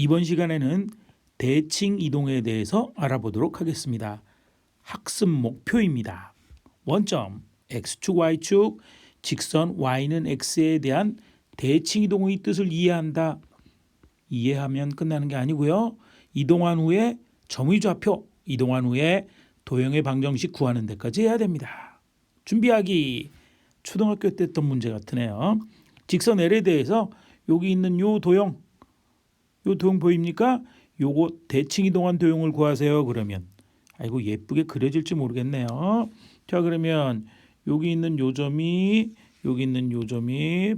이번 시간에는 대칭 이동에 대해서 알아보도록 하겠습니다. 학습 목표입니다. 원점 x축 y축 직선 y는 x에 대한 대칭 이동의 뜻을 이해한다. 이해하면 끝나는 게 아니고요. 이동한 후에 점의 좌표, 이동한 후에 도형의 방정식 구하는 데까지 해야 됩니다. 준비하기. 초등학교 때 했던 문제 같으네요. 직선 L에 대해서 여기 있는 요 도형 보입니까? 요거 대칭 이동한 도형을 구하세요. 그러면 아이고 예쁘게 그려질지 모르겠네요. 자, 그러면 여기 있는 요 점이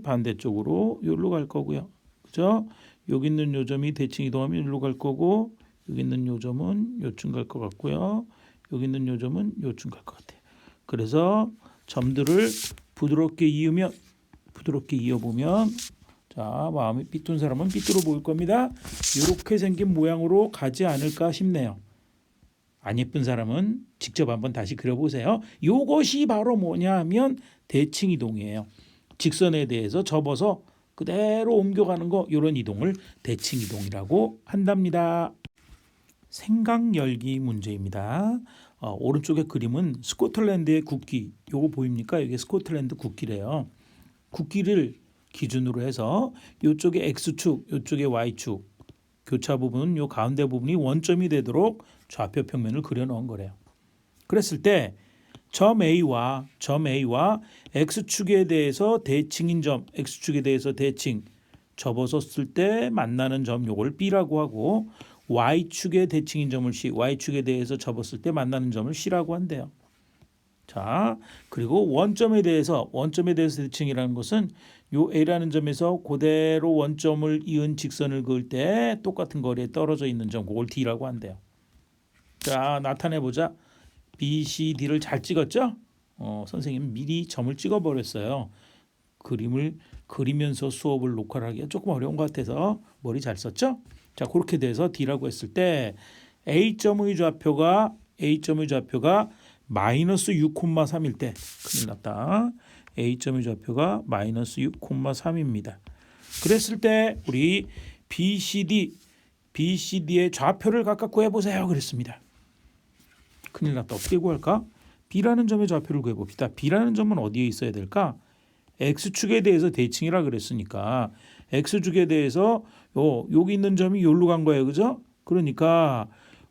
반대쪽으로 여기로 갈 거고요. 그죠? 여기 있는 요 점이 대칭 이동하면 여기로 갈 거고, 여기 있는 요 점은 요쯤 갈 것 같고요. 여기 있는 요 점은 요쯤 갈 것 같아요. 그래서 점들을 부드럽게 이어보면 자, 마음이 삐뚤은 사람은 삐뚤어 보일 겁니다. 이렇게 생긴 모양으로 가지 않을까 싶네요. 안 예쁜 사람은 직접 한번 다시 그려보세요. 이것이 바로 뭐냐 하면 대칭 이동이에요. 직선에 대해서 접어서 그대로 옮겨가는 거, 이런 이동을 대칭 이동이라고 한답니다. 생각 열기 문제입니다. 오른쪽의 그림은 스코틀랜드의 국기, 요거 보입니까? 이게 스코틀랜드 국기래요. 국기를 기준으로 해서 이쪽에 x축, 이쪽에 y축, 교차 부분, 요 가운데 부분이 원점이 되도록 좌표 평면을 그려 넣은 거래요. 그랬을 때 점 A와 x축에 대해서 대칭인 점, x축에 대해서 대칭 접어서 쓸 때 만나는 점, 요걸 B라고 하고, y축의 대칭인 점을 C, y축에 대해서 접었을 때 만나는 점을 C라고 한대요. 자, 그리고 원점에 대해서 대칭이라는 것은 요 A라는 점에서 그대로 원점을 이은 직선을 그을 때 똑같은 거리에 떨어져 있는 점, 그걸 D라고 한대요. 자, 나타내 보자. B, C, D를 잘 찍었죠? 선생님 미리 점을 찍어 버렸어요. 그림을 그리면서 수업을 녹화를 하기가 조금 어려운 것 같아서 머리 잘 썼죠? 자, 그렇게 돼서 D라고 했을 때 A점의 좌표가 마이너스 6,3일 때 큰일 났다. A점의 좌표가 마이너스 6,3입니다. 그랬을 때 우리 BCD의 좌표를 각각 구해보세요. 그랬습니다. 큰일 났다. 어떻게 구할까? B라는 점의 좌표를 구해봅시다. B라는 점은 어디에 있어야 될까? X축에 대해서 대칭이라 그랬으니까 X축에 대해서 여기 있는 점이 여기로 간 거예요. 그죠? 그러니까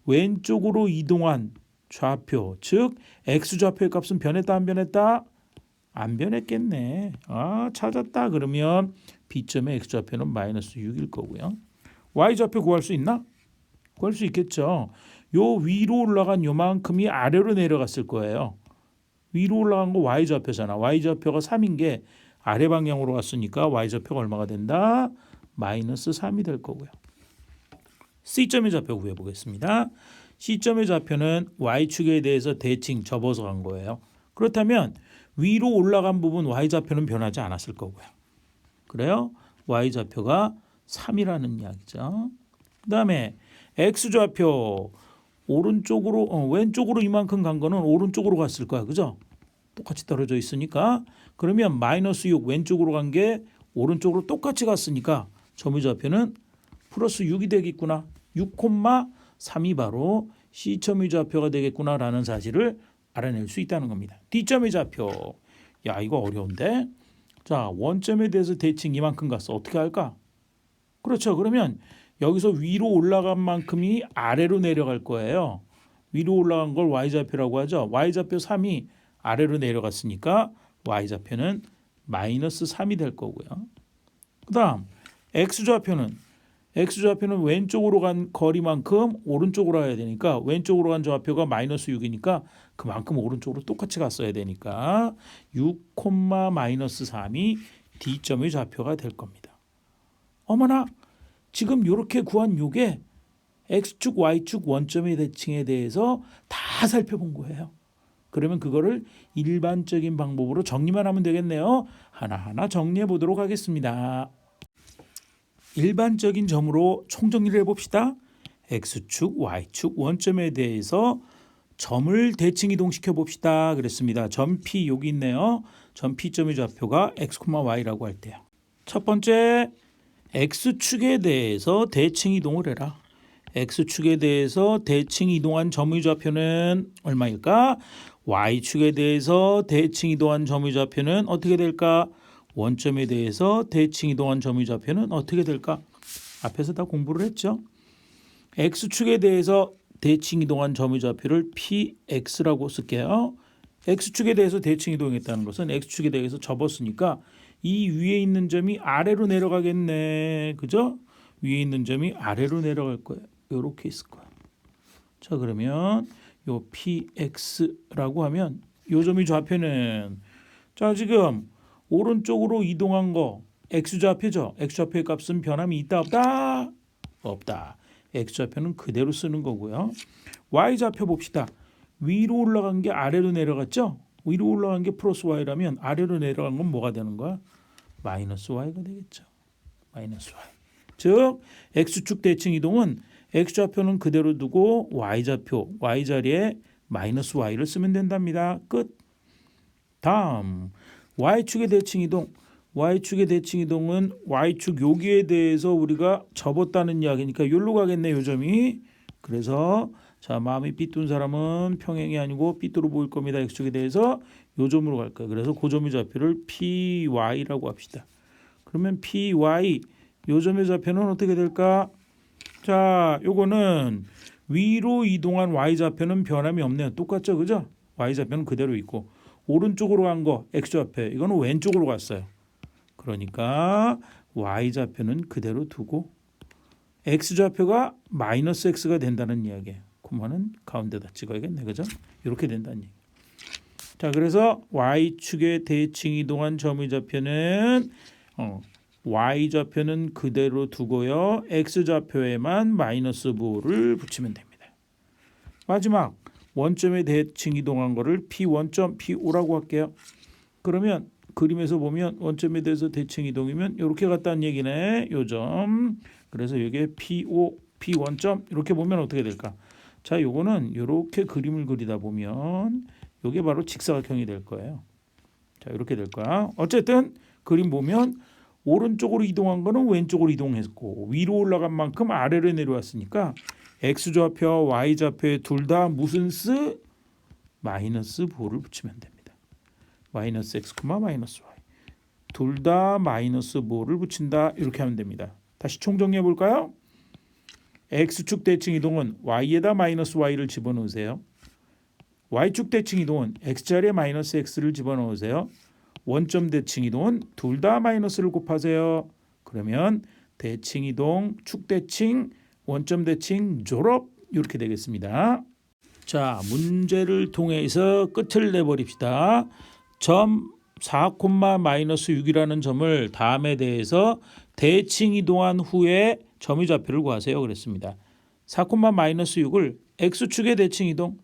왼쪽으로 이동한 좌표, 즉 X좌표의 값은 변했다 안 변했다? 안 변했겠네. 찾았다. 그러면 B점의 X좌표는 마이너스 6일 거고요. Y좌표 구할 수 있나? 구할 수 있겠죠. 요 위로 올라간 요만큼이 아래로 내려갔을 거예요. 위로 올라간 거 Y좌표잖아. Y좌표가 3인 게 아래 방향으로 갔으니까 Y좌표가 얼마가 된다? 마이너스 3이 될 거고요. C점의 좌표 구해보겠습니다. C점의 좌표는 Y축에 대해서 대칭 접어서 간 거예요. 그렇다면 위로 올라간 부분 Y좌표는 변하지 않았을 거고요. 그래요? Y좌표가 3이라는 이야기죠. 그 다음에 X좌표 왼쪽으로 이만큼 간 거는 오른쪽으로 갔을 거야. 그죠? 똑같이 떨어져 있으니까. 그러면 마이너스 6 왼쪽으로 간 게 오른쪽으로 똑같이 갔으니까 점의 좌표는 플러스 6이 되겠구나. 6,3이 바로 C점의 좌표가 되겠구나라는 사실을 알아낼 수 있다는 겁니다. D점의 좌표. 야, 이거 어려운데. 자, 원점에 대해서 대칭 이만큼 갔어. 어떻게 할까? 그렇죠. 그러면 여기서 위로 올라간 만큼이 아래로 내려갈 거예요. 위로 올라간 걸 Y좌표라고 하죠. Y좌표 3이 아래로 내려갔으니까 Y좌표는 마이너스 3이 될 거고요. 그 다음 X좌표는 왼쪽으로 간 거리만큼 오른쪽으로 가야 되니까 왼쪽으로 간 좌표가 마이너스 6이니까 그만큼 오른쪽으로 똑같이 갔어야 되니까 6, 마이너스 3이 D점의 좌표가 될 겁니다. 어머나, 지금 이렇게 구한 요게 X축, Y축 원점의 대칭에 대해서 다 살펴본 거예요. 그러면 그거를 일반적인 방법으로 정리만 하면 되겠네요. 하나하나 정리해 보도록 하겠습니다. 일반적인 점으로 총정리를 해봅시다. X축, Y축 원점에 대해서 점을 대칭 이동시켜 봅시다. 그랬습니다. 점 P 여기 있네요. 점 P점의 좌표가 X, Y라고 할 때요. 첫 번째 x축에 대해서 대칭 이동을 해라. x축에 대해서 대칭 이동한 점유좌표는 얼마일까? y축에 대해서 대칭 이동한 점유좌표는 어떻게 될까? 원점에 대해서 대칭 이동한 점유좌표는 어떻게 될까? 앞에서 다 공부를 했죠. x축에 대해서 대칭 이동한 점유좌표를 px라고 쓸게요. x축에 대해서 대칭 이동했다는 것은 x축에 대해서 접었으니까 이 위에 있는 점이 아래로 내려가겠네. 그죠? 위에 있는 점이 아래로 내려갈 거예요. 이렇게 있을 거예요. 자, 그러면 요 px라고 하면 요 점의 좌표는 자, 지금 오른쪽으로 이동한 거 x좌표죠. x좌표의 값은 변함이 있다 없다? 없다. x좌표는 그대로 쓰는 거고요. y좌표 봅시다. 위로 올라간 게 아래로 내려갔죠? 위로 올라간 게 플러스 y라면 아래로 내려간 건 뭐가 되는 거야? 마이너스 y가 되겠죠. 마이너스 y. 즉 x축 대칭 이동은 x좌표는 그대로 두고 y좌표, y 자리에 마이너스 y를 쓰면 된답니다. 끝. 다음 y축의 대칭 이동. y축의 대칭 이동은 y축 여기에 대해서 우리가 접었다는 이야기니까 여기로 가겠네. 요 점이. 그래서 자, 마음이 삐뚤은 사람은 평행이 아니고 삐뚤어 보일 겁니다. x축에 대해서 요 점으로 갈 거예요. 그래서 그 점의 좌표를 py라고 합시다. 그러면 py 요 점의 좌표는 어떻게 될까? 자, 요거는 위로 이동한 y좌표는 변함이 없네요. 똑같죠, 그죠? y좌표는 그대로 있고 오른쪽으로 간 거 x좌표 이거는 왼쪽으로 갔어요. 그러니까 y좌표는 그대로 두고 x좌표가 마이너스 x가 된다는 이야기예요. 그러면은 가운데다 찍어야겠네, 그죠? 이렇게 된다는 얘기. 자, 그래서 y축의 대칭 이동한 점의 좌표는 y좌표는 그대로 두고요. x좌표에만 마이너스 부호를 붙이면 됩니다. 마지막 원점의 대칭 이동한 거를 p1점, p5라고 할게요. 그러면 그림에서 보면 원점에 대해서 대칭 이동이면 이렇게 갔다는 얘기네. 요 점. 그래서 이게 p5, p1점 이렇게 보면 어떻게 될까? 자, 요거는 이렇게 그림을 그리다 보면 이게 바로 직사각형이 될 거예요. 자, 이렇게 될 거야. 어쨌든 그림 보면 오른쪽으로 이동한 거는 왼쪽으로 이동했고 위로 올라간 만큼 아래로 내려왔으니까 x좌표와 y좌표에 둘 다 무슨 스? 마이너스 부호를 붙이면 됩니다. 마이너스 x, 마이너스 y. 둘 다 마이너스 부호를 붙인다. 이렇게 하면 됩니다. 다시 총정리해 볼까요? x축 대칭 이동은 y에다 마이너스 y를 집어넣으세요. y축 대칭 이동은 x자리에 마이너스 x를 집어넣으세요. 원점 대칭 이동은 둘 다 마이너스를 곱하세요. 그러면 대칭 이동, 축 대칭, 원점 대칭, 졸업 이렇게 되겠습니다. 자, 문제를 통해서 끝을 내버립시다. 점 4,-6이라는 점을 다음에 대해서 대칭 이동한 후에 점의 좌표를 구하세요. 그랬습니다. 4,-6을 x축의 대칭 이동.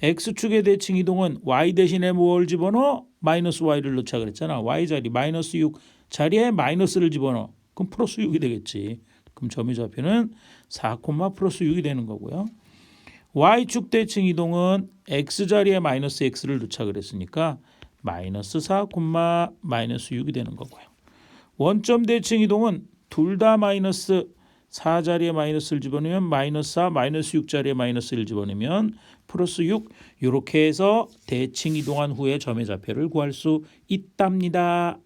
x축의 대칭 이동은 y 대신에 뭘 집어넣어? 마이너스 y를 넣자 그랬잖아. y 자리 마이너스 6 자리에 마이너스를 집어넣어. 그럼 플러스 6이 되겠지. 그럼 점의 좌표는 4, 플러스 6이 되는 거고요. y축 대칭 이동은 x 자리에 마이너스 x를 넣자 그랬으니까 마이너스 4, 마이너스 6이 되는 거고요. 원점 대칭 이동은 둘 다 마이너스 4 자리에 마이너스를 집어넣으면 마이너스 4, 마이너스 6 자리에 마이너스를 집어넣으면 플러스 6 이렇게 해서 대칭 이동한 후에 점의 좌표를 구할 수 있답니다.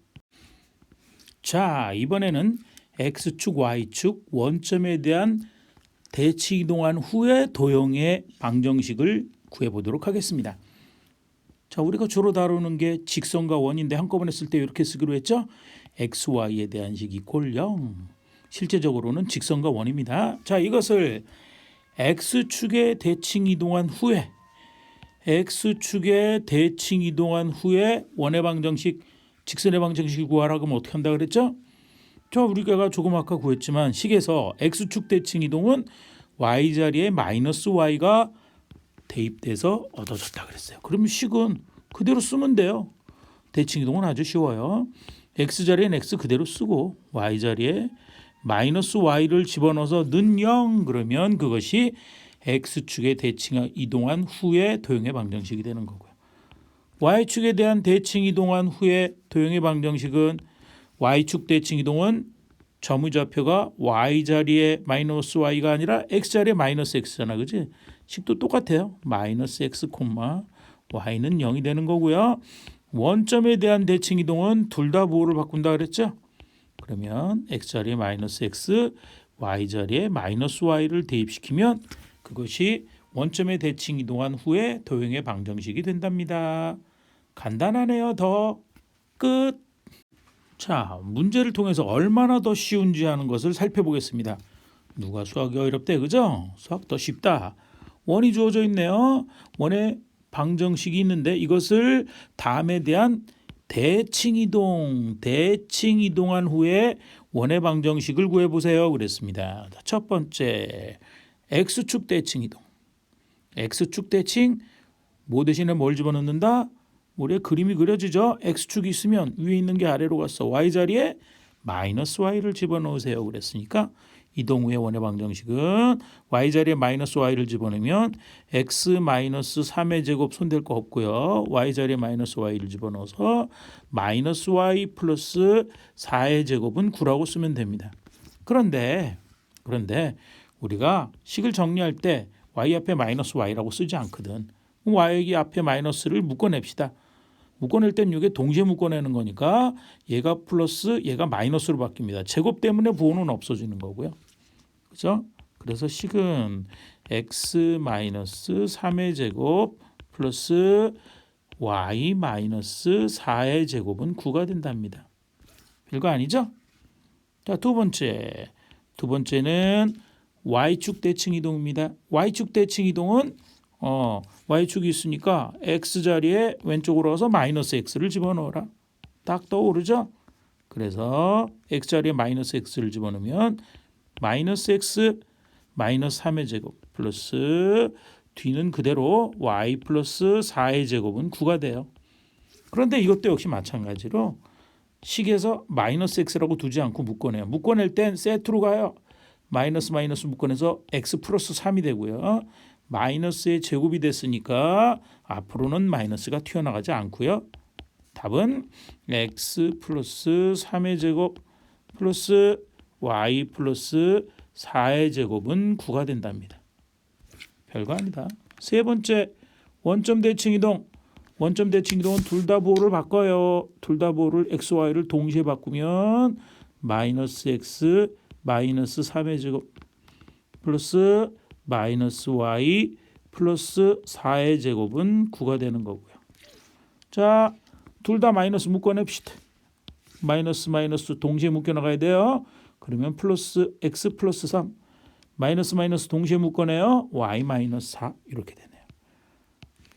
자, 이번에는 x축, y축 원점에 대한 대칭 이동한 후에 도형의 방정식을 구해보도록 하겠습니다. 자, 우리가 주로 다루는 게 직선과 원인데 한꺼번에 쓸 때 이렇게 쓰기로 했죠. x, y에 대한 식 이퀄 0. 실제적으로는 직선과 원입니다. 자, 이것을 x축에 대칭 이동한 후에 x축에 대칭 이동한 후에 원의 방정식, 직선의 방정식을 구하라 그러면 어떻게 한다 그랬죠? 자, 우리가 조금 아까 구했지만 식에서 x축 대칭 이동은 y 자리에 마이너스 y가 대입돼서 얻어졌다 그랬어요. 그러면 식은 그대로 쓰면 돼요. 대칭 이동은 아주 쉬워요. x 자리엔 x 그대로 쓰고 y 자리에 마이너스 y를 집어넣어서 는 0 그러면 그것이 x축에 대칭 이동한 후에 도형의 방정식이 되는 거고요. y축에 대한 대칭 이동한 후에 도형의 방정식은 y축 대칭 이동은 점의좌표가 y 자리에 마이너스 y가 아니라 x 자리에 마이너스 x잖아, 그지? 식도 똑같아요. 마이너스 x 콤마 y는 0이 되는 거고요. 원점에 대한 대칭 이동은 둘 다 뭐를 바꾼다 그랬죠? 그러면 x 자리에 마이너스 x, y 자리에 마이너스 y를 대입시키면 그것이 원점에 대칭 이동한 후에 도형의 방정식이 된답니다. 간단하네요. 더 끝. 자, 문제를 통해서 얼마나 더 쉬운지 하는 것을 살펴보겠습니다. 누가 수학이 어렵대, 그죠? 수학 더 쉽다. 원이 주어져 있네요. 원의 방정식이 있는데 이것을 다음에 대한 대칭 이동한 후에 원의 방정식을 구해보세요. 그랬습니다. 첫 번째, x축 대칭 이동. x축 대칭 뭐 대신에 뭘 집어넣는다? 우리의 그림이 그려지죠. x축이 있으면 위에 있는 게 아래로 갔어. y 자리에 마이너스 y를 집어넣으세요. 그랬으니까 이동 후의 원의 방정식은 y 자리에 마이너스 y를 집어넣으면 x 마이너스 3의 제곱 손댈 거 없고요. y 자리에 마이너스 y를 집어넣어서 마이너스 y 플러스 4의 제곱은 9라고 쓰면 됩니다. 그런데 우리가 식을 정리할 때 y 앞에 마이너스 y라고 쓰지 않거든. y 앞에 마이너스를 묶어냅시다. 묶어낼 땐 이게 동시에 묶어내는 거니까 얘가 플러스 얘가 마이너스로 바뀝니다. 제곱 때문에 부호는 없어지는 거고요. 그죠? 그래서 식은 x 마이너스 3의 제곱 플러스 y 마이너스 4의 제곱은 9가 된답니다. 별거 아니죠? 자, 두 번째는 y축 대칭 이동입니다. y축 대칭 이동은 y축이 있으니까 x 자리에 왼쪽으로 와서 마이너스 x를 집어넣어라. 딱 떠오르죠? 그래서 x 자리에 마이너스 x를 집어넣으면 마이너스 x 마이너스 3의 제곱 플러스 뒤는 그대로 y 플러스 4의 제곱은 9가 돼요. 그런데 이것도 역시 마찬가지로 식에서 마이너스 x라고 두지 않고 묶어내요. 묶어낼 땐 세트로 가요. 마이너스 묶어내서 x 플러스 3이 되고요. 마이너스의 제곱이 됐으니까 앞으로는 마이너스가 튀어나가지 않고요. 답은 x 플러스 3의 제곱 플러스 y 플러스 4의 제곱은 9가 된답니다. 별거 아니다. 세 번째, 원점 대칭 이동. 원점 대칭 이동은 둘 다 보호를 바꿔요. 둘 다 보호를 x, y를 동시에 바꾸면 마이너스 x 마이너스 3의 제곱 플러스 마이너스 y 플러스 4의 제곱은 9가 되는 거고요. 자, 둘 다 마이너스 묶어냅시다. 마이너스 동시에 묶여나가야 돼요. 그러면 플러스 x 플러스 3 마이너스 동시에 묶어내요. y 마이너스 4 이렇게 되네요.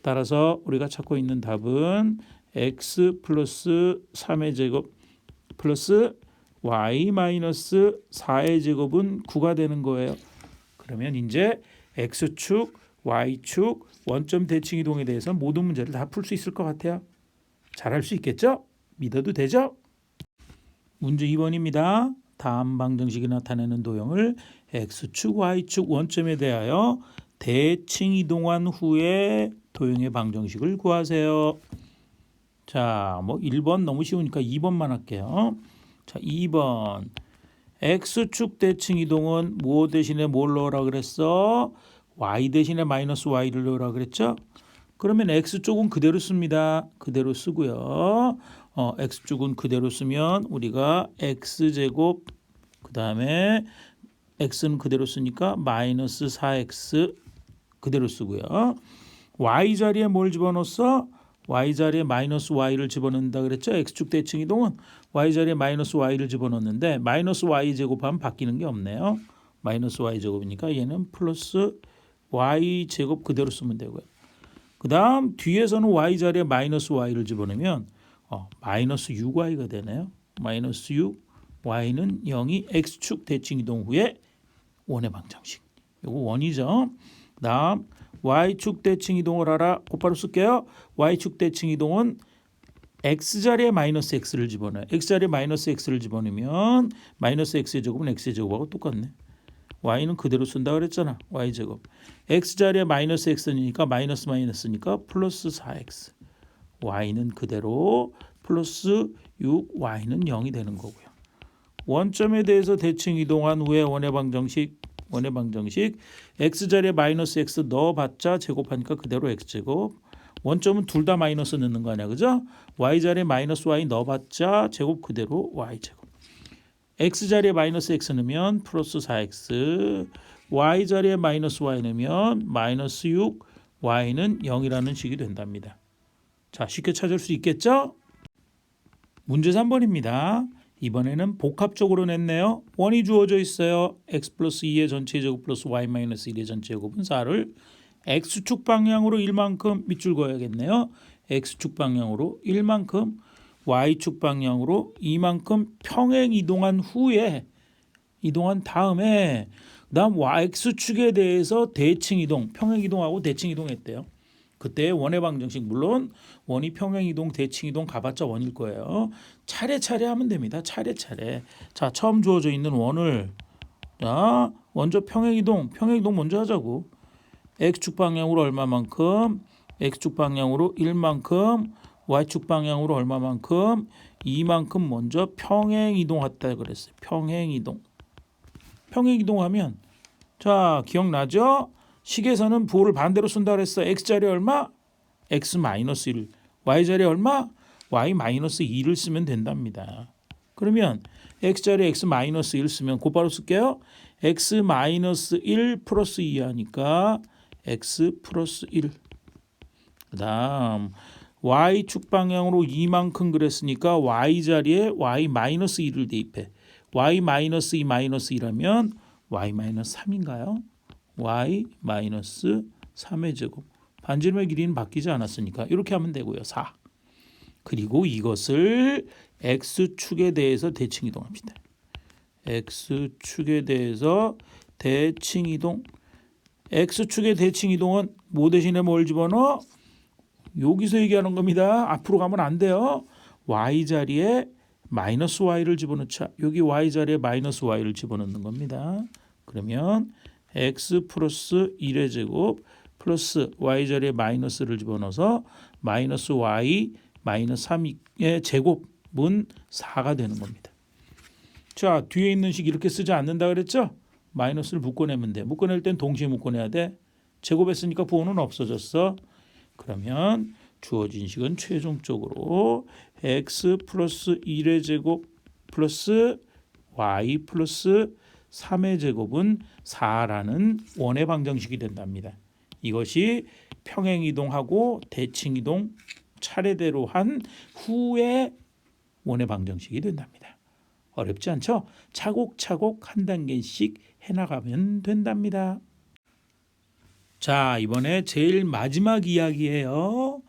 따라서 우리가 찾고 있는 답은 x 플러스 3의 제곱 플러스 y 마이너스 4의 제곱은 9가 되는 거예요. 그러면 이제 x축, y축, 원점 대칭 이동에 대해서 모든 문제를 다 풀 수 있을 것 같아요. 잘할 수 있겠죠? 믿어도 되죠? 문제 2번입니다. 다음 방정식이 나타내는 도형을 x축, y축 원점에 대하여 대칭 이동한 후에 도형의 방정식을 구하세요. 자, 1번 너무 쉬우니까 2번만 할게요. 자, 2번. x축 대칭 이동은 무엇 대신에 뭘 넣으라 그랬어? y 대신에 마이너스 y를 넣으라 그랬죠? 그러면 x쪽은 그대로 씁니다. 그대로 쓰고요. x쪽은 그대로 쓰면 우리가 x제곱 그 다음에 x는 그대로 쓰니까 마이너스 4x 그대로 쓰고요. y 자리에 뭘 집어넣었어? y 자리에 마이너스 y를 집어넣는다 그랬죠? x축 대칭 이동은 y 자리에 마이너스 y를 집어넣는데 마이너스 y 제곱하면 바뀌는 게 없네요. 마이너스 y 제곱이니까 얘는 플러스 y 제곱 그대로 쓰면 되고요. 그 다음 뒤에서는 y 자리에 마이너스 y를 집어넣으면 마이너스 6y가 되네요. 마이너스 6 y는 0이 x축 대칭 이동 후에 원의 방정식. 이거 원이죠. 그 다음 y축 대칭 이동을 하라. 곧바로 쓸게요. y축 대칭 이동은 x자리에 마이너스 x를 집어넣어요. x자리에 마이너스 x를 집어넣으면 마이너스 x의 제곱은 x의 제곱하고 똑같네. y는 그대로 쓴다 그랬잖아. y제곱. x자리에 마이너스 x니까 마이너스니까 플러스 4x. y는 그대로 플러스 6 y는 0이 되는 거고요. 원점에 대해서 대칭 이동한 후에 원의 방정식 x자리에 마이너스 x 넣어봤자 제곱하니까 그대로 x제곱. 원점은 둘 다 마이너스 넣는 거 아니야, 그죠? y자리에 마이너스 y 넣어봤자 제곱 그대로 y제곱. x자리에 마이너스 x 넣으면 플러스 4x, y자리에 마이너스 y 넣으면 마이너스 6, y는 0이라는 식이 된답니다. 자, 쉽게 찾을 수 있겠죠? 문제 3번입니다. 이번에는 복합적으로 냈네요. 원이 주어져 있어요. x 플러스 2의 전체 제곱 플러스 y 마이너스 1의 전체 제곱은 4를 x축 방향으로 1만큼 밑줄 그어야겠네요. x축 방향으로 1만큼, y축 방향으로 2만큼 평행 이동한 후에 이동한 다음에 그다음 x축에 대해서 대칭 이동, 평행 이동하고 대칭 이동했대요. 그때 원의 방정식, 물론 원이 평행 이동, 대칭 이동 가봤자 원일 거예요. 차례차례 하면 됩니다. 차례차례. 자, 처음 주어져 있는 원을 자, 먼저 평행 이동 먼저 하자고. x축 방향으로 얼마만큼, x축 방향으로 1만큼, y축 방향으로 얼마만큼, 2만큼 먼저 평행 이동했다 그랬어요. 평행 이동. 평행 이동하면 자, 기억나죠? 식에서는 부호를 반대로 쓴다 그랬어. x자리에 얼마? x-1. y자리에 얼마? y-2를 쓰면 된답니다. 그러면 x자리에 x-1 쓰면 곧바로 쓸게요. x-1 플러스 2 하니까 x 플러스 1. 그 다음 y축 방향으로 2만큼 그랬으니까 y자리에 y-2를 대입해. y-2 마이너스 1하면 y-3인가요? y-3의 제곱. 반지름의 길이는 바뀌지 않았으니까 이렇게 하면 되고요. 4. 그리고 이것을 x축에 대해서 대칭 이동합니다. x축에 대해서 대칭 이동. x축의 대칭 이동은 뭐 대신에 뭘 집어넣어? 여기서 얘기하는 겁니다. 앞으로 가면 안 돼요. y자리에 마이너스 y를 집어넣자. 여기 y자리에 마이너스 y를 집어넣는 겁니다. 그러면 x 플러스 1의 제곱 플러스 y자리에 마이너스를 집어넣어서 마이너스 y 마이너스 3의 제곱은 4가 되는 겁니다. 자, 뒤에 있는 식 이렇게 쓰지 않는다 그랬죠? 마이너스를 묶어내면 돼. 묶어낼 땐 동시에 묶어내야 돼. 제곱했으니까 부호는 없어졌어. 그러면 주어진 식은 최종적으로 x 플러스 1의 제곱 플러스 y 플러스 3의 제곱은 4라는 원의 방정식이 된답니다. 이것이 평행 이동하고 대칭 이동 차례대로 한 후에 원의 방정식이 된답니다. 어렵지 않죠? 차곡차곡 한 단계씩 해나가면 된답니다. 자, 이번에 제일 마지막 이야기예요.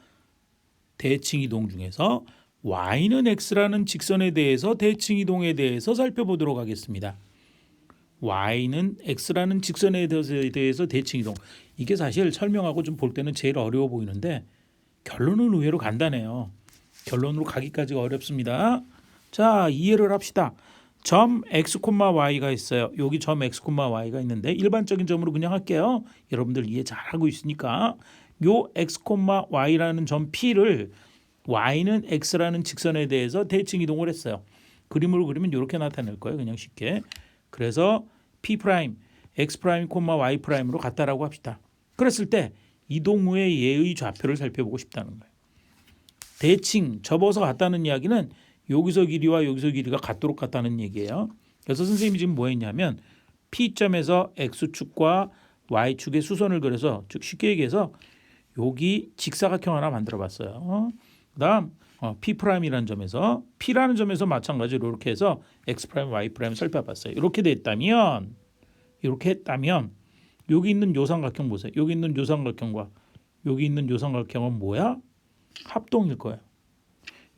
대칭 이동 중에서 y는 x라는 직선에 대해서 대칭 이동에 대해서 살펴보도록 하겠습니다. y는 x라는 직선에 대해서 대칭 이동. 이게 사실 설명하고 좀 볼 때는 제일 어려워 보이는데 결론은 의외로 간단해요. 결론으로 가기까지가 어렵습니다. 자, 이해를 합시다. 점 x, y가 있어요. 여기 점 x, y가 있는데 일반적인 점으로 그냥 할게요. 여러분들 이해 잘하고 있으니까 요 x, y라는 점 P를 y는 x라는 직선에 대해서 대칭 이동을 했어요. 그림으로 그리면 이렇게 나타낼 거예요. 그냥 쉽게. 그래서 P 프라임, x 프라임, y 프라임으로 같다라고 합시다. 그랬을 때 이동 후의 얘의 좌표를 살펴보고 싶다는 거예요. 대칭, 접어서 같다는 이야기는 여기서 길이와 여기서 길이가 같도록 같다는 얘기예요. 그래서 선생님이 지금 뭐 했냐면 P점에서 X축과 Y축의 수선을 그려서 즉 쉽게 얘기해서 여기 직사각형 하나 만들어 봤어요. 그다음 P'이라는 점에서 P라는 점에서 마찬가지로 이렇게 해서 X 프라임, Y 프라임 살펴봤어요. 이렇게 했다면 여기 있는 요 삼각형 보세요. 여기 있는 요 삼각형과 여기 있는 요 삼각형은 뭐야? 합동일 거예요.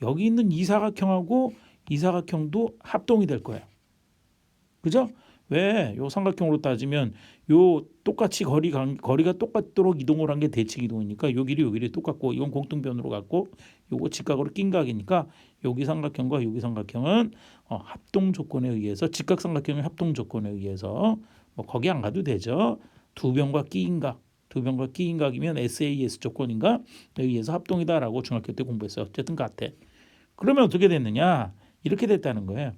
여기 있는 이 사각형하고 이 사각형도 합동이 될 거예요. 그죠? 왜? 요 삼각형으로 따지면 요 똑같이 거리가 똑같도록 이동을 한 게 대칭 이동이니까 요 길이 똑같고 이건 공통변으로 같고 요거 직각으로 낀 각이니까 여기 삼각형과 여기 삼각형은 합동 조건에 의해서 직각 삼각형의 합동 조건에 의해서 뭐 거기 안 가도 되죠. 두 변과 끼인 각이면 SAS 조건인가 의해서 합동이다라고 중학교 때 공부했어요. 어쨌든 같아. 그러면 어떻게 됐느냐? 이렇게 됐다는 거예요.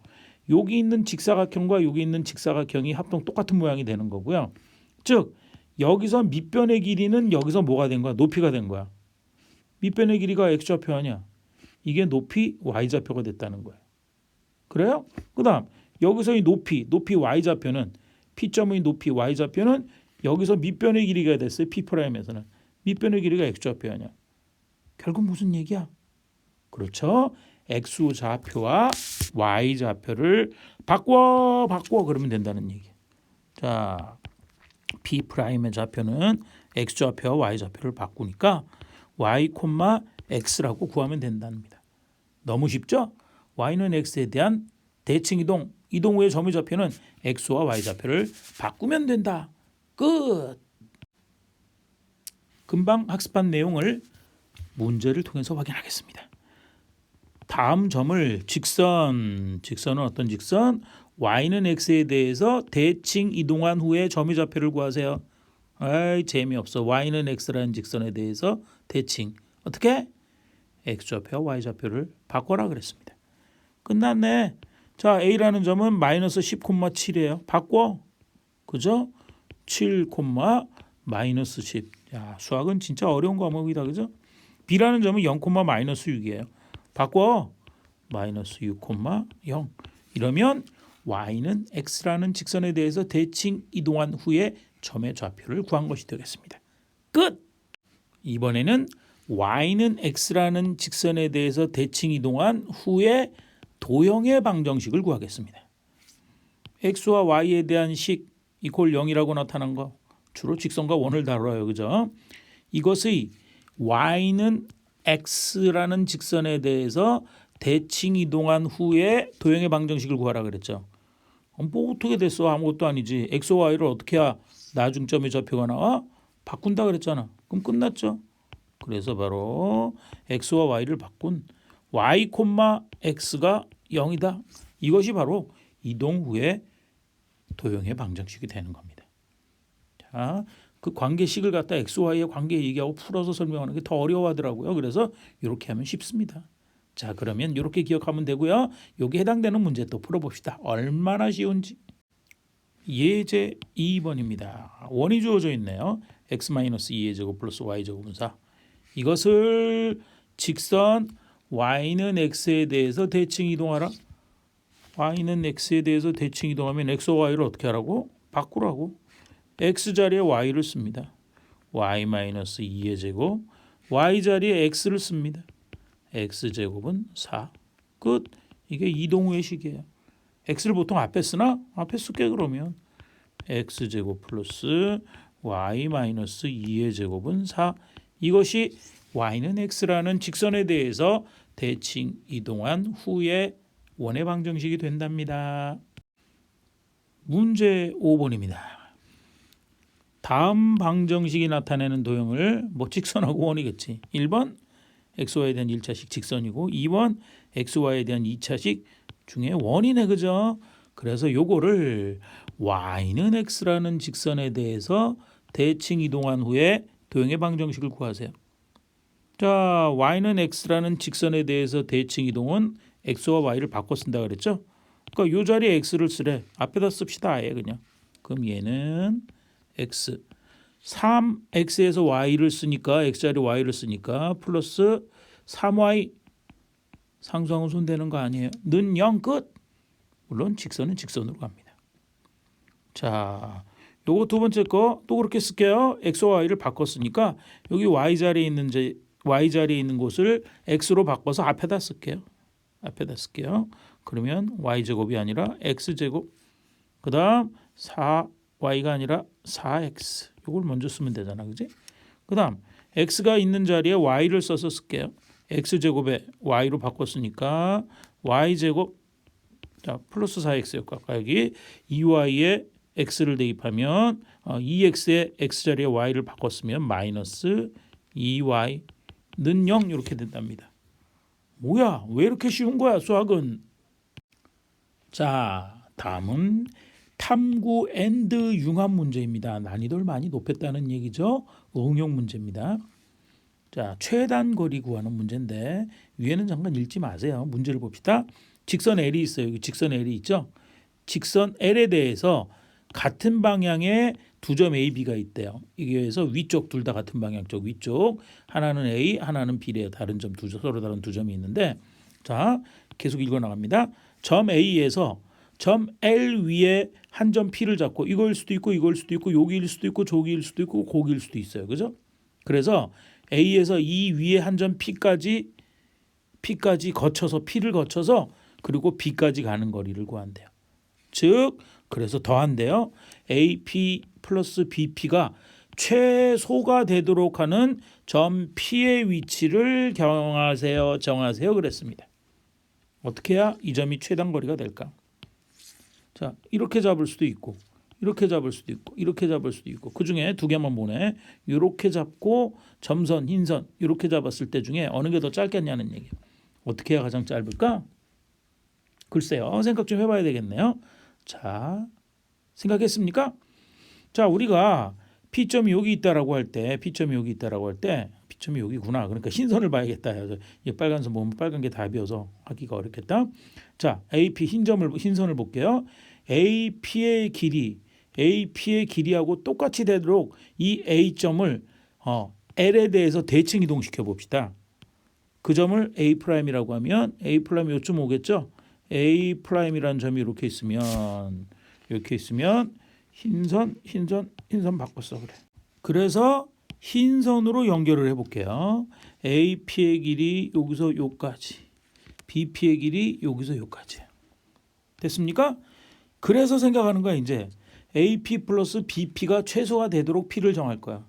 여기 있는 직사각형과 여기 있는 직사각형이 합동 똑같은 모양이 되는 거고요. 즉 여기서 밑변의 길이는 여기서 뭐가 된 거야? 높이가 된 거야. 밑변의 길이가 x좌표 아니야. 이게 높이 y좌표가 됐다는 거예요. 그래요? 그다음 여기서 이 높이 y좌표는 P점의 높이 y좌표는 여기서 밑변의 길이가 됐어요. P'에서는 밑변의 길이가 x좌표 아니야. 결국 무슨 얘기야? 그렇죠. x좌표와 y좌표를 바꿔 그러면 된다는 얘기. 자, P'의 좌표는 x좌표와 y좌표를 바꾸니까 y, x라고 구하면 된답니다. 너무 쉽죠? y는 x에 대한 대칭 이동 후의 점의 좌표는 x와 y좌표를 바꾸면 된다. 끝. 금방 학습한 내용을 문제를 통해서 확인하겠습니다. 다음 점을 직선은 어떤 직선? y는 x에 대해서 대칭 이동한 후에 점의 좌표를 구하세요. 아이 재미없어. y는 x라는 직선에 대해서 대칭. 어떻게? x좌표와 y좌표를 바꿔라 그랬습니다. 끝났네. 자, a라는 점은 마이너스 10,7이에요. 바꿔. 그죠? 7, 마이너스 10. 야, 수학은 진짜 어려운 과목이다. 그죠? b라는 점은 0, 마이너스 6이에요. 바꿔. 마이너스 6,0. 이러면 y는 x라는 직선에 대해서 대칭 이동한 후에 점의 좌표를 구한 것이 되겠습니다. 끝. 이번에는 y는 x라는 직선에 대해서 대칭 이동한 후에 도형의 방정식을 구하겠습니다. x와 y에 대한 식 이퀄 0이라고 나타난 거 주로 직선과 원을 다뤄요. 그죠? 이것의 y는 x라는 직선에 대해서 대칭 이동한 후에 도형의 방정식을 구하라 그랬죠. 뭐 어떻게 됐어? 아무것도 아니지. x와 y를 어떻게 해야 나중점의 좌표가 나와? 바꾼다 그랬잖아. 그럼 끝났죠. 그래서 바로 x와 y를 바꾼 y, x가 0이다. 이것이 바로 이동 후에 도형의 방정식이 되는 겁니다. 자, 그 관계식을 갖다 x, y의 관계 얘기하고 풀어서 설명하는 게 더 어려워하더라고요. 그래서 이렇게 하면 쉽습니다. 자, 그러면 이렇게 기억하면 되고요. 여기 해당되는 문제 또 풀어봅시다. 얼마나 쉬운지. 예제 2번입니다. 원이 주어져 있네요. x-2의 제곱 플러스 y 제곱은 4. 이것을 직선 y는 x에 대해서 대칭 이동하라. y는 x에 대해서 대칭 이동하면 x와 y를 어떻게 하라고? 바꾸라고. x 자리에 y를 씁니다. y-2의 제곱. y 자리에 x를 씁니다. x제곱은 4. 끝. 이게 이동 후의 식이에요. x를 보통 앞에 쓰나? 앞에 쓸게 그러면. x제곱 플러스 y-2의 제곱은 4. 이것이 y는 x라는 직선에 대해서 대칭 이동한 후에 원의 방정식이 된답니다. 문제 5번입니다. 다음 방정식이 나타내는 도형을 직선하고 원이겠지. 1번 xy에 대한 1차식 직선이고 2번 xy에 대한 2차식 중에 원이네. 그죠? 그래서 요거를 y는 x라는 직선에 대해서 대칭 이동한 후에 도형의 방정식을 구하세요. 자, y는 x라는 직선에 대해서 대칭 이동은 x와 y를 바꿔 쓴다 그랬죠? 그러니까 요 자리에 x를 쓰래. 앞에다 씁시다 아예 그냥. 그럼 얘는 x 3x에서 y를 쓰니까 x 자리 y를 쓰니까 플러스 3y 상수항은 손대는 거 아니에요. 는 0 끝. 물론 직선은 직선으로 갑니다. 자, 요거 두 번째 거 또 그렇게 쓸게요. x와 y를 바꿨으니까 여기 y 자리에 있는 곳을 x로 바꿔서 앞에다 쓸게요. 그러면 y제곱이 아니라 x제곱. 그다음 4y가 아니라 4x. 이걸 먼저 쓰면 되잖아. 그지? 그다음 x가 있는 자리에 y를 써서 쓸게요. x제곱에 y로 바꿨으니까 y제곱. 자, 플러스 4x요. 아까 여기 2y에 x를 대입하면 2x의 x 자리에 y를 바꿨으면 마이너스 2y는 0 이렇게 된답니다. 뭐야? 왜 이렇게 쉬운 거야 수학은? 자, 다음은 탐구 앤드 융합 문제입니다. 난이도를 많이 높였다는 얘기죠. 응용 문제입니다. 자, 최단 거리 구하는 문제인데 위에는 잠깐 읽지 마세요. 문제를 봅시다. 직선 L이 있어요. 여기 직선 L이 있죠. 직선 L에 대해서 같은 방향의 두 점 A, B가 있대요. 이게서 위쪽 둘 다 같은 방향 쪽 위쪽 하나는 A, 하나는 B래요. 다른 점 서로 다른 두 점이 있는데 자 계속 읽어 나갑니다. 점 A에서 점 L 위에 한 점 P를 잡고 이거일 수도 있고 이거일 수도 있고 여기일 수도 있고 저기일 수도 있고 거기일 수도 있어요. 그죠? 그래서 A에서 이 위에 한 점 P까지 거쳐서 P를 거쳐서 그리고 B까지 가는 거리를 구한대요. 즉 그래서 더한대요. AP 플러스 BP가 최소가 되도록 하는 점 P의 위치를 정하세요 그랬습니다. 어떻게 해야 이 점이 최단 거리가 될까? 자 이렇게 잡을 수도 있고 이렇게 잡을 수도 있고 이렇게 잡을 수도 있고 그중에 두 개만 보네. 이렇게 잡고 점선 흰선 이렇게 잡았을 때 중에 어느 게 더 짧겠냐는 얘기예요. 어떻게 해야 가장 짧을까? 글쎄요. 생각 좀 해봐야 되겠네요. 자 생각했습니까? 자 우리가 P점이 여기 있다라고 할 때 P점이 여기구나. 그러니까 흰선을 봐야겠다. 이 빨간 선 보면 빨간 게 답이어서 하기가 어렵겠다. 자 AP 흰선을 볼게요. AP의 길이하고 똑같이 되도록 이 A점을 L에 대해서 대칭 이동시켜 봅시다. 그 점을 A'이라고 하면 A'이 요쯤 오겠죠. A'이라는 점이 이렇게 있으면 흰선 바꿨어 그래. 그래서 흰선으로 연결을 해볼게요. AP의 길이 여기서 여기까지, BP의 길이 여기서 여기까지. 됐습니까? 그래서 생각하는 거야 이제 AP 플러스 BP가 최소화 되도록 P를 정할 거야.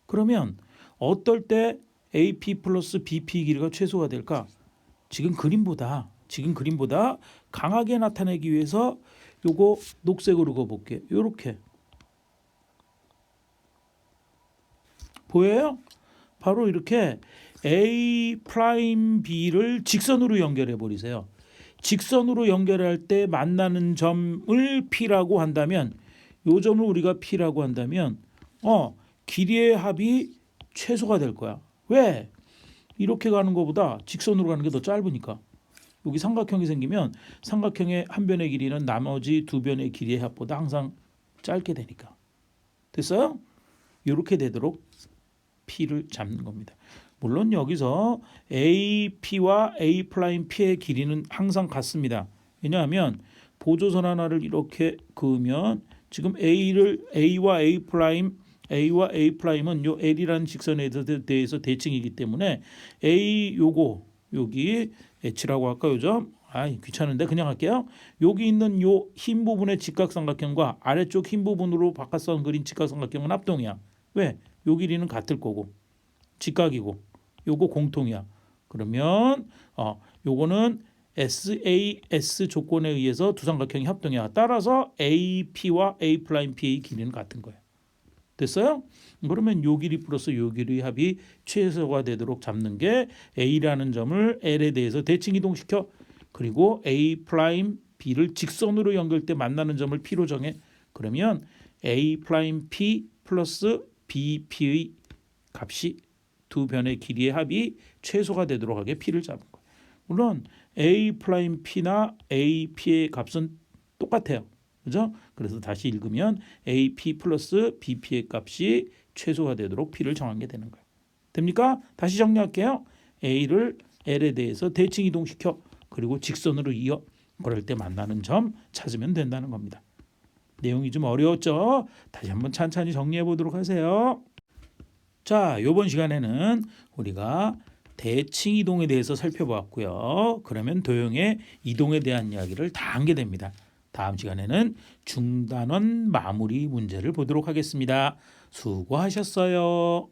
그러면 어떨 때 AP 플러스 BP 길이가 최소화 될까? 지금 그림보다 강하게 나타내기 위해서 요거 녹색으로 그어볼게요. 요렇게 보여요? 바로 이렇게 A 프라임 B를 직선으로 연결해 버리세요. 직선으로 연결할 때 만나는 점을 P라고 한다면 요 점을 우리가 P라고 한다면 길이의 합이 최소가 될 거야. 왜? 이렇게 가는 것보다 직선으로 가는 게 더 짧으니까. 여기 삼각형이 생기면 삼각형의 한 변의 길이는 나머지 두 변의 길이의 합보다 항상 짧게 되니까. 됐어요? 이렇게 되도록 P를 잡는 겁니다. 물론 여기서 AP와 A'P의 길이는 항상 같습니다. 왜냐하면 보조선 하나를 이렇게 그으면 지금 A와 A'은 요 L이라는 직선에 대해서 대칭이기 때문에 A 여기 H라고 할까요? 점? 귀찮은데 그냥 할게요. 여기 있는 요 흰 부분의 직각삼각형과 아래쪽 흰 부분으로 바깥선 그린 직각삼각형은 합동이야. 왜? 요 길이는 같을 거고 직각이고 요거 공통이야. 그러면 요거는 SAS 조건에 의해서 두 삼각형이 합동이야. 따라서 AP와 A'P의 길이는 같은 거예요. 됐어요? 그러면 요 길이 플러스 요 길이 합이 최소가 되도록 잡는 게 A라는 점을 L에 대해서 대칭 이동시켜. 그리고 A'B를 직선으로 연결 때 만나는 점을 P로 정해. 그러면 A'P 플러스 BP의 값이 두 변의 길이의 합이 최소가 되도록 하게 P를 잡은 거예요. 물론 A'P나 AP의 값은 똑같아요. 그죠? 그래서 다시 읽으면 AP 플러스 BP의 값이 최소가 되도록 P를 정한 게 되는 거예요. 됩니까? 다시 정리할게요. A를 L에 대해서 대칭 이동시켜. 그리고 직선으로 이어. 그럴 때 만나는 점 찾으면 된다는 겁니다. 내용이 좀 어려웠죠? 다시 한번 찬찬히 정리해 보도록 하세요. 자, 이번 시간에는 우리가 대칭 이동에 대해서 살펴보았고요. 그러면 도형의 이동에 대한 이야기를 다 한 게 됩니다. 다음 시간에는 중단원 마무리 문제를 보도록 하겠습니다. 수고하셨어요.